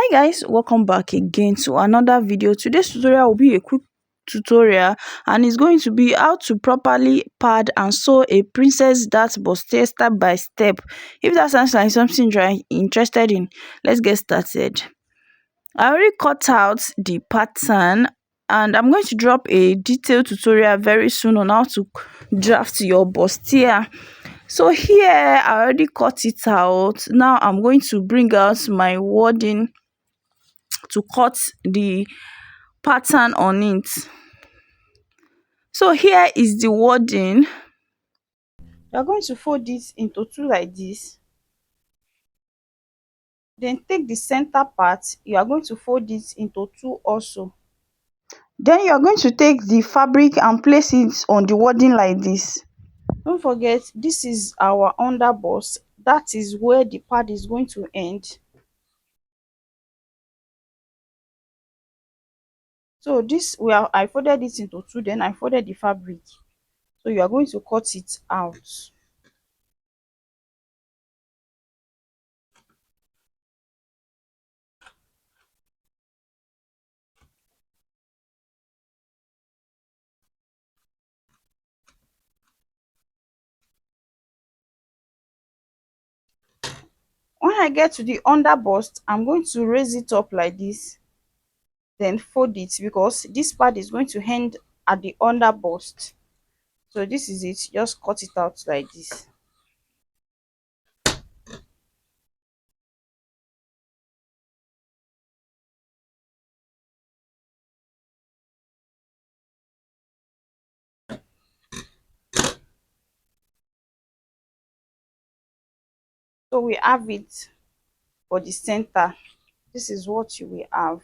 Hi guys, welcome back again to another video. Today's tutorial will be a quick tutorial and it's going to be how to properly pad and sew a princess dart bustier step by step. If that sounds like something you're interested in, let's get started. I already cut out the pattern and I'm going to drop a detailed tutorial very soon on how to draft your bustier. So here I already cut it out. Now I'm going to bring out my wording to cut the pattern on it. So here is the wording. You are going to fold it into two like this. Then take the center part, you are going to fold it into two also. Then you are going to take the fabric and place it on the wording like this. Don't forget, this is our underbust. That is where the pad is going to end. So this I folded it into two, then I folded the fabric. So you are going to cut it out. When I get to the underbust, I'm going to raise it up like this, then fold it, because this part is going to end at the underbust. So this is it, just cut it out like this. So we have it for the center. This is what you will have.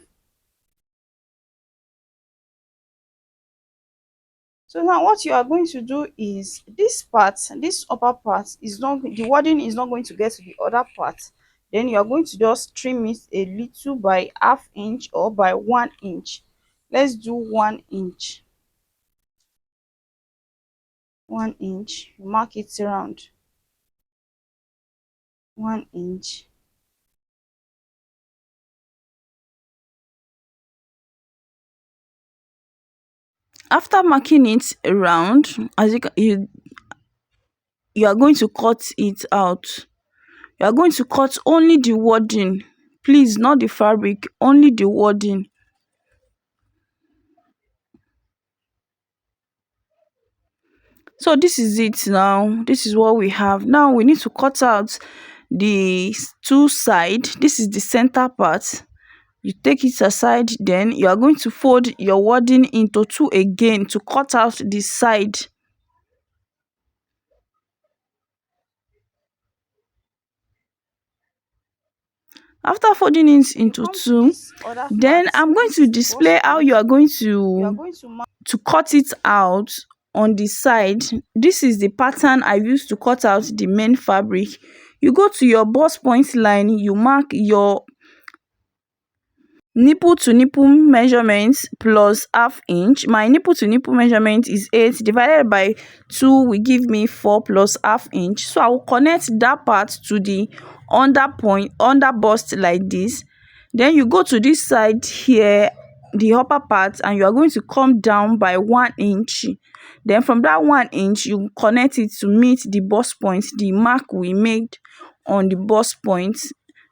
So now what you are going to do is this part, this upper part is not, the wording is not going to get to the other part. Then you are going to just trim it a little by ½ inch or by 1 inch. Let's do 1 inch. 1 inch, mark it around 1 inch. After marking it around, as you are going to cut it out. You are going to cut only the wording, please, not the fabric, only the wording. So this is it now. This is what we have. Now we need to cut out the two sides. This is the center part. You take it aside, then you are going to fold your wording into two again to cut out the side. After folding it into two, then I'm going to display how you are going to cut it out on the side. This is the pattern I used to cut out the main fabric. You go to your bust point line, you mark your nipple to nipple measurement plus ½ inch. My nipple to nipple measurement is 8 divided by 2 will give me 4 plus ½ inch. So I will connect that part to the under bust like this. Then you go to this side here, the upper part, and you are going to come down by 1 inch. Then from that 1 inch, you connect it to meet the bust point, the mark we made on the bust point.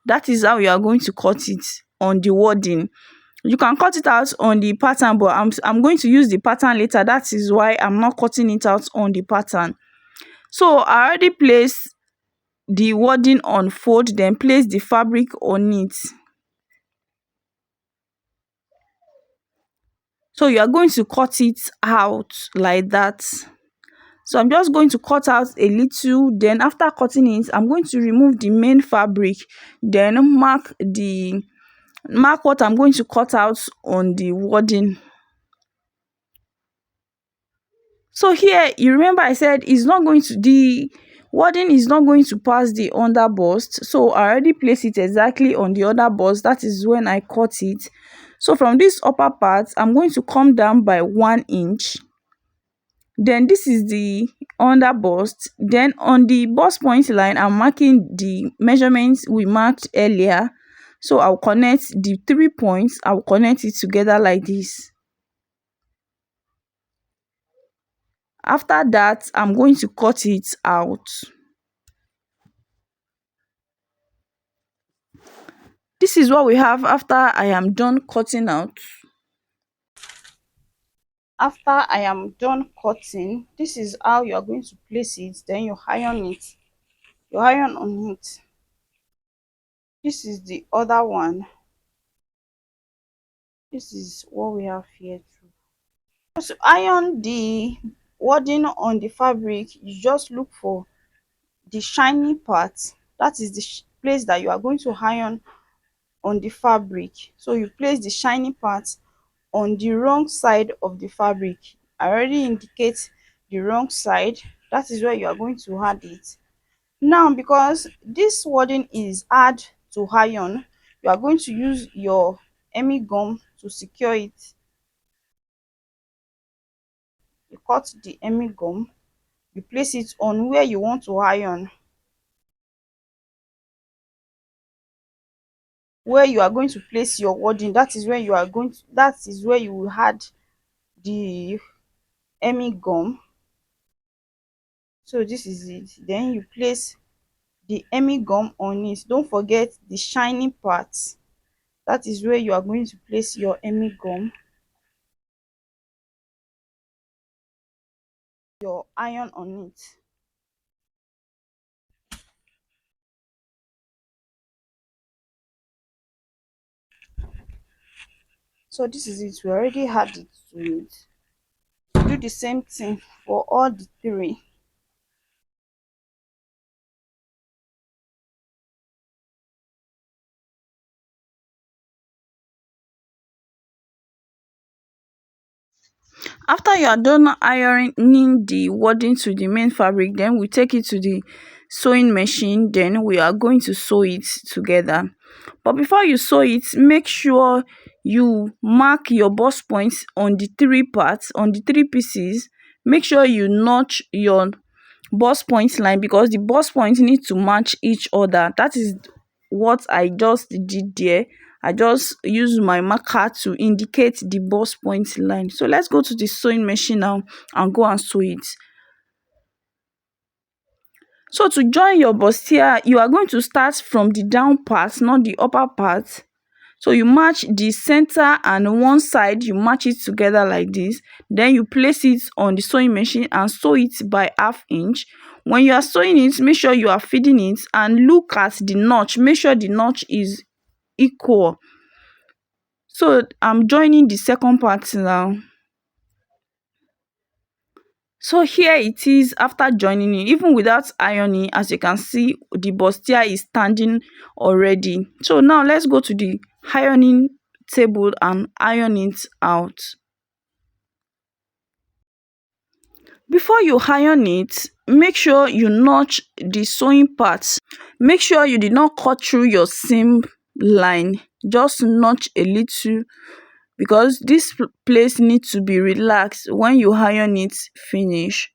That is how you are going to cut it on the wording. You can cut it out on the pattern, but I'm going to use the pattern later. That is why I'm not cutting it out on the pattern. So I already placed the wording on fold, then place the fabric on it. So you are going to cut it out like that. So I'm just going to cut out a little. Then after cutting it, I'm going to remove the main fabric, then mark what I'm going to cut out on the wording. So here, you remember I said the wording is not going to pass the under bust. So I already placed it exactly on the other bust. That is when I cut it. So from this upper part, I'm going to come down by 1 inch. Then this is the under bust. Then on the bust point line, I'm marking the measurements we marked earlier. So I'll connect the 3 points, I'll connect it together like this. After that, I'm going to cut it out. This is what we have after I am done cutting out. After I am done cutting, this is how you are going to place it. Then you iron it. You iron on it. This is the other one. This is what we have here too. To iron the wording on the fabric, you just look for the shiny part. That is the place that you are going to iron on the fabric. So you place the shiny part on the wrong side of the fabric. I already indicate the wrong side. That is where you are going to add it. Now, because this wording is hard to iron, you are going to use your hemi gum to secure it. You cut the hemi gum, you place it on where you want to iron, where you are going to place your wording. That is where you are going to, that is where you will add the hemi gum. So this is it. Then you place the hemi gum on it. Don't forget the shiny part. That is where you are going to place your hemi gum, your iron on it. So this is it. We already had it to it. Do the same thing for all the three. After you are done ironing the wording to the main fabric, then we take it to the sewing machine. Then we are going to sew it together. But before you sew it, make sure you mark your bust points on the three parts, on the three pieces. Make sure you notch your bust point line, because the bust points need to match each other. That is what I just did there. I just use my marker to indicate the bust point line. So let's go to the sewing machine now and go and sew it. So to join your bustier, you are going to start from the down part, not the upper part. So you match the center and one side, you match it together like this. Then you place it on the sewing machine and sew it by 1/2 inch. When you are sewing it, make sure you are feeding it and look at the notch. Make sure the notch is equal. So I'm joining the second part now. So here it is after joining it. Even without ironing, as you can see, the bustier is standing already. So now let's go to the ironing table and iron it out. Before you iron it, make sure you notch the sewing parts. Make sure you did not cut through your seam line. Just notch a little, because this place needs to be relaxed when you iron it finish.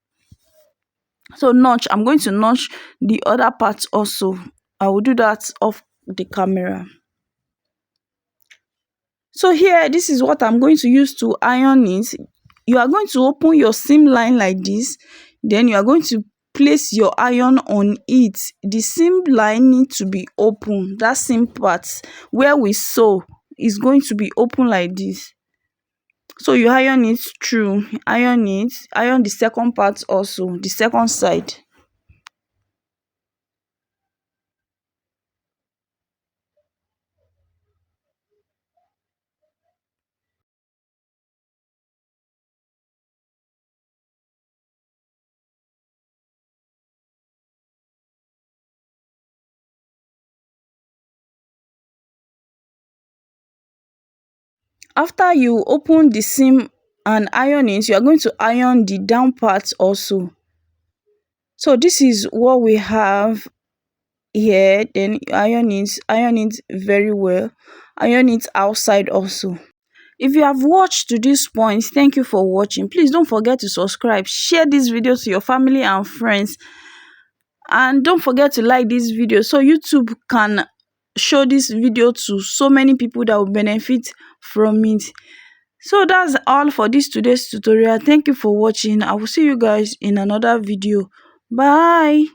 So notch, I'm going to notch the other parts also. I will do that off the camera. So here, this is what I'm going to use to iron it. You are going to open your seam line like this. Then you are going to place your iron on it. The seam line needs to be open. That seam part where we sew is going to be open like this. So you iron it through, iron it, iron the second part also, the second side. After you open the seam and iron it, you are going to iron the down part also. So this is what we have here. Then iron it very well. Iron it outside also. If you have watched to this point, thank you for watching. Please don't forget to subscribe, share this video to your family and friends, and don't forget to like this video so YouTube can show this video to so many people that will benefit from it. So that's all for this today's tutorial. Thank you for watching. I will see you guys in another video. Bye.